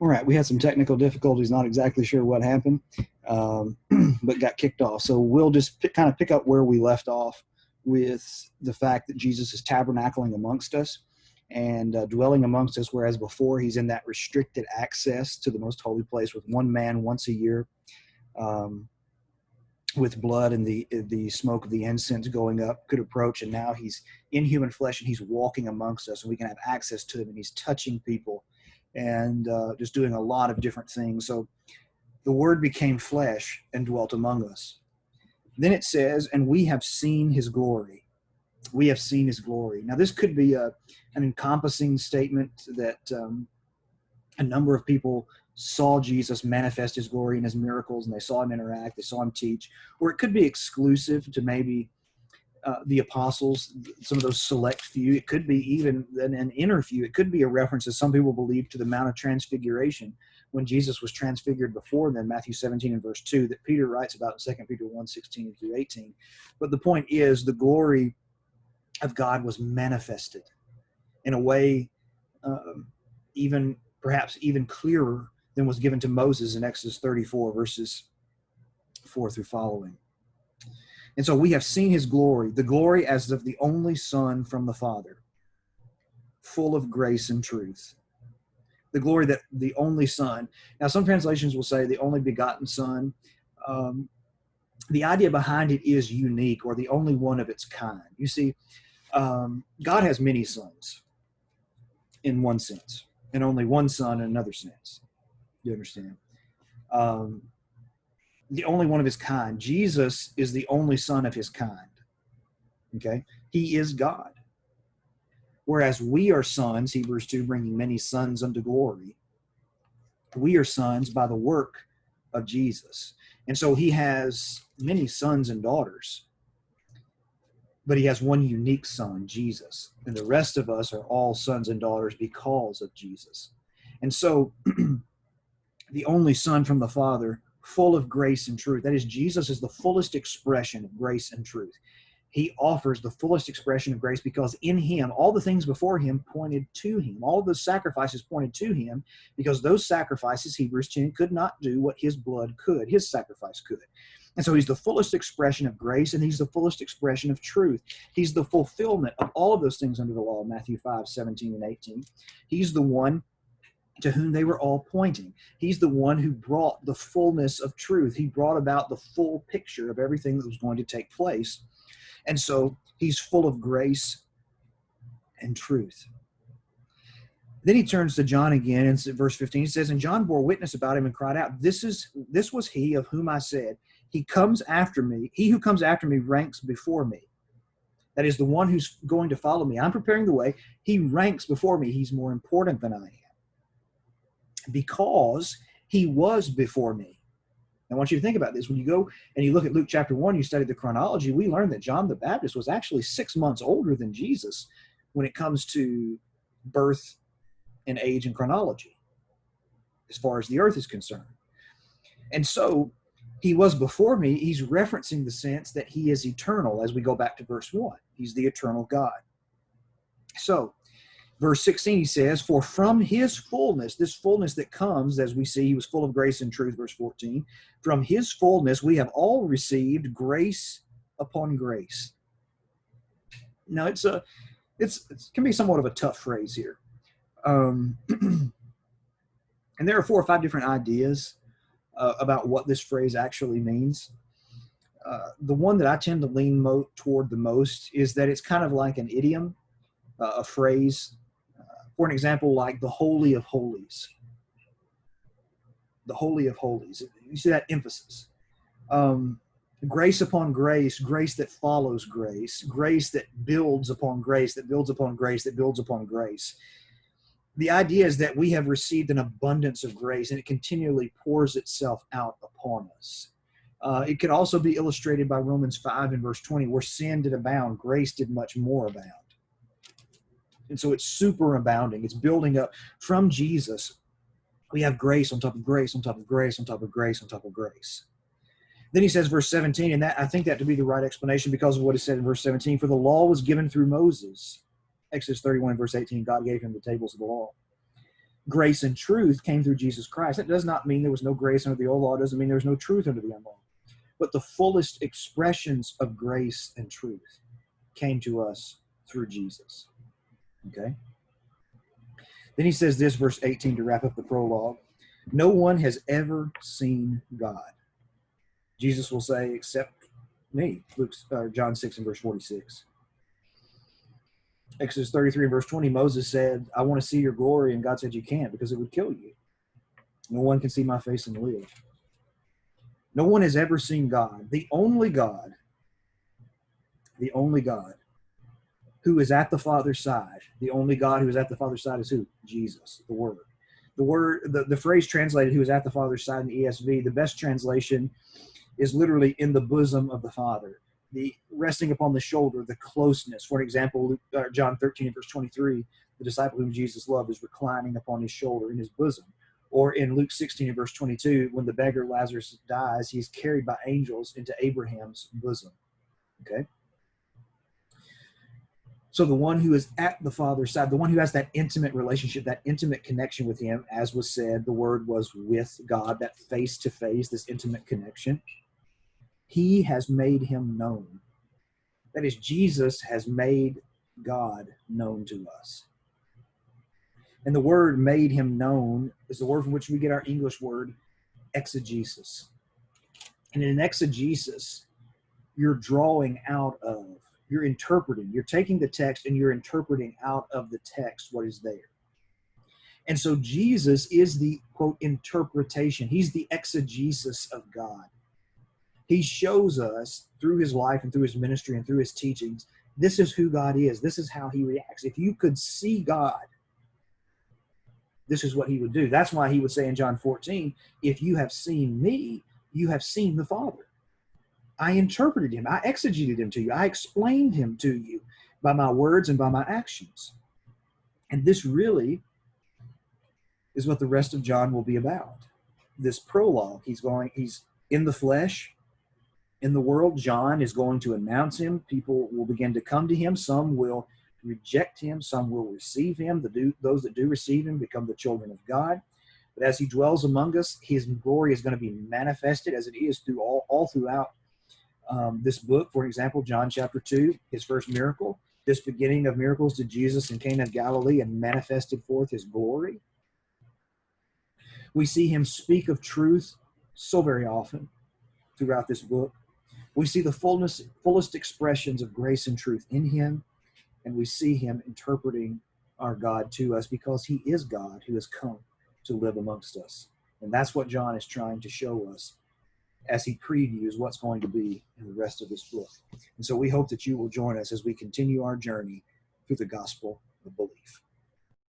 All right, we had some technical difficulties, not exactly sure what happened, but got kicked off. So we'll just kind of pick up where we left off with the fact that Jesus is tabernacling amongst us and dwelling amongst us, whereas before he's in that restricted access to the most holy place with one man once a year, with blood and the smoke of the incense going up could approach, and now he's in human flesh and he's walking amongst us and we can have access to him, and he's touching people and just doing a lot of different things. So the Word became flesh and dwelt among us. Then it says, and we have seen his glory. We have seen his glory. Now this could be an encompassing statement that a number of people saw Jesus manifest his glory in his miracles, and they saw him interact, they saw him teach, or it could be exclusive to maybe the apostles, some of those select few. It could be even an inner few. It could be a reference, as some people believe, to the Mount of Transfiguration when Jesus was transfigured before them, Matthew 17 and verse 2, that Peter writes about in 2 Peter 1, 16 through 18. But the point is, the glory of God was manifested in a way perhaps even clearer than was given to Moses in Exodus 34, verses 4 through following. And so we have seen his glory, the glory as of the only Son from the Father, full of grace and truth. The glory that the only Son. Now, some translations will say the only begotten Son. The idea behind it is unique, or the only one of its kind. You see, God has many sons in one sense, and only one Son in another sense. You understand? The only one of his kind. Jesus is the only Son of his kind. Okay? He is God. Whereas we are sons, Hebrews 2, bringing many sons unto glory. We are sons by the work of Jesus. And so he has many sons and daughters, but he has one unique son, Jesus. And the rest of us are all sons and daughters because of Jesus. And so the only Son from the Father, full of grace and truth. That is, Jesus is the fullest expression of grace and truth. He offers the fullest expression of grace because in him, all the things before him pointed to him. All the sacrifices pointed to him because those sacrifices, Hebrews 10, could not do what his blood could, his sacrifice could. And so he's the fullest expression of grace, and he's the fullest expression of truth. He's the fulfillment of all of those things under the law, Matthew 5, 17 and 18. He's the one to whom they were all pointing. He's the one who brought the fullness of truth. He brought about the full picture of everything that was going to take place. And so he's full of grace and truth. Then he turns to John again in verse 15. He says, and John bore witness about him and cried out, this was he of whom I said, he comes after me. He who comes after me ranks before me. That is the one who's going to follow me. I'm preparing the way. He ranks before me. He's more important than I am, because he was before me. I want you to think about this. When you go and you look at Luke chapter 1, you study the chronology, we learn that John the Baptist was actually 6 months older than Jesus when it comes to birth and age and chronology, as far as the earth is concerned. And so he was before me. He's referencing the sense that he is eternal as we go back to verse 1. He's the eternal God. So verse 16, he says, for from his fullness, this fullness that comes, as we see, he was full of grace and truth, verse 14, from his fullness we have all received grace upon grace. Now, it can be somewhat of a tough phrase here. And there are 4 or 5 different ideas about what this phrase actually means. The one that I tend to lean toward the most is that it's kind of like an idiom, a phrase. For an example, like the Holy of Holies. The Holy of Holies. You see that emphasis. Grace upon grace, grace that follows grace, grace that builds upon grace, that builds upon grace, that builds upon grace. The idea is that we have received an abundance of grace, and it continually pours itself out upon us. It could also be illustrated by Romans 5 and verse 20, where sin did abound, grace did much more abound. And so it's super abounding. It's building up from Jesus. We have grace on top of grace on top of grace on top of grace on top of grace. Then he says, verse 17, and I think that to be the right explanation because of what he said in verse 17, for the law was given through Moses. Exodus 31 verse 18, God gave him the tables of the law. grace and truth came through Jesus Christ. That does not mean there was no grace under the old law. It doesn't mean there was no truth under the old law. But the fullest expressions of grace and truth came to us through Jesus. Okay? Then he says this, verse 18, to wrap up the prologue. No one has ever seen God. Jesus will say, except me. John 6 and verse 46. Exodus 33 and verse 20, Moses said, I want to see your glory. And God said, you can't, because it would kill you. No one can see my face and live. No one has ever seen God. The only God who is at the Father's side. The only God who is at the Father's side is who? Jesus, the Word. The phrase translated, who is at the Father's side in the ESV, the best translation is literally in the bosom of the Father. The resting upon the shoulder, the closeness. For example, John 13 verse 23, the disciple whom Jesus loved is reclining upon his shoulder in his bosom. Or in Luke 16 verse 22, when the beggar Lazarus dies, he is carried by angels into Abraham's bosom. Okay? So the one who is at the Father's side, the one who has that intimate relationship, that intimate connection with him, as was said, the Word was with God, that face-to-face, this intimate connection. He has made him known. That is, Jesus has made God known to us. And the word made him known is the word from which we get our English word exegesis. And in an exegesis, you're drawing out of, you're interpreting, you're taking the text and you're interpreting out of the text what is there. And so Jesus is the, quote, interpretation. He's the exegesis of God. He shows us through his life and through his ministry and through his teachings, this is who God is. This is how he reacts. If you could see God, this is what he would do. That's why he would say in John 14, if you have seen me, you have seen the Father. I interpreted him. I exegeted him to you. I explained him to you by my words and by my actions. And this really is what the rest of John will be about. This prologue, he's in the flesh, in the world. John is going to announce him. People will begin to come to him. Some will reject him. Some will receive him. Those that do receive him become the children of God. But as he dwells among us, his glory is going to be manifested as it is through all throughout this book. For example, John chapter 2, his first miracle. This beginning of miracles did Jesus in Cana of Galilee and manifested forth his glory. We see him speak of truth so very often throughout this book. We see the fullest expressions of grace and truth in him, and we see him interpreting our God to us because he is God who has come to live amongst us. And that's what John is trying to show us as he previews what's going to be in the rest of this book. And so we hope that you will join us as we continue our journey through the gospel of belief.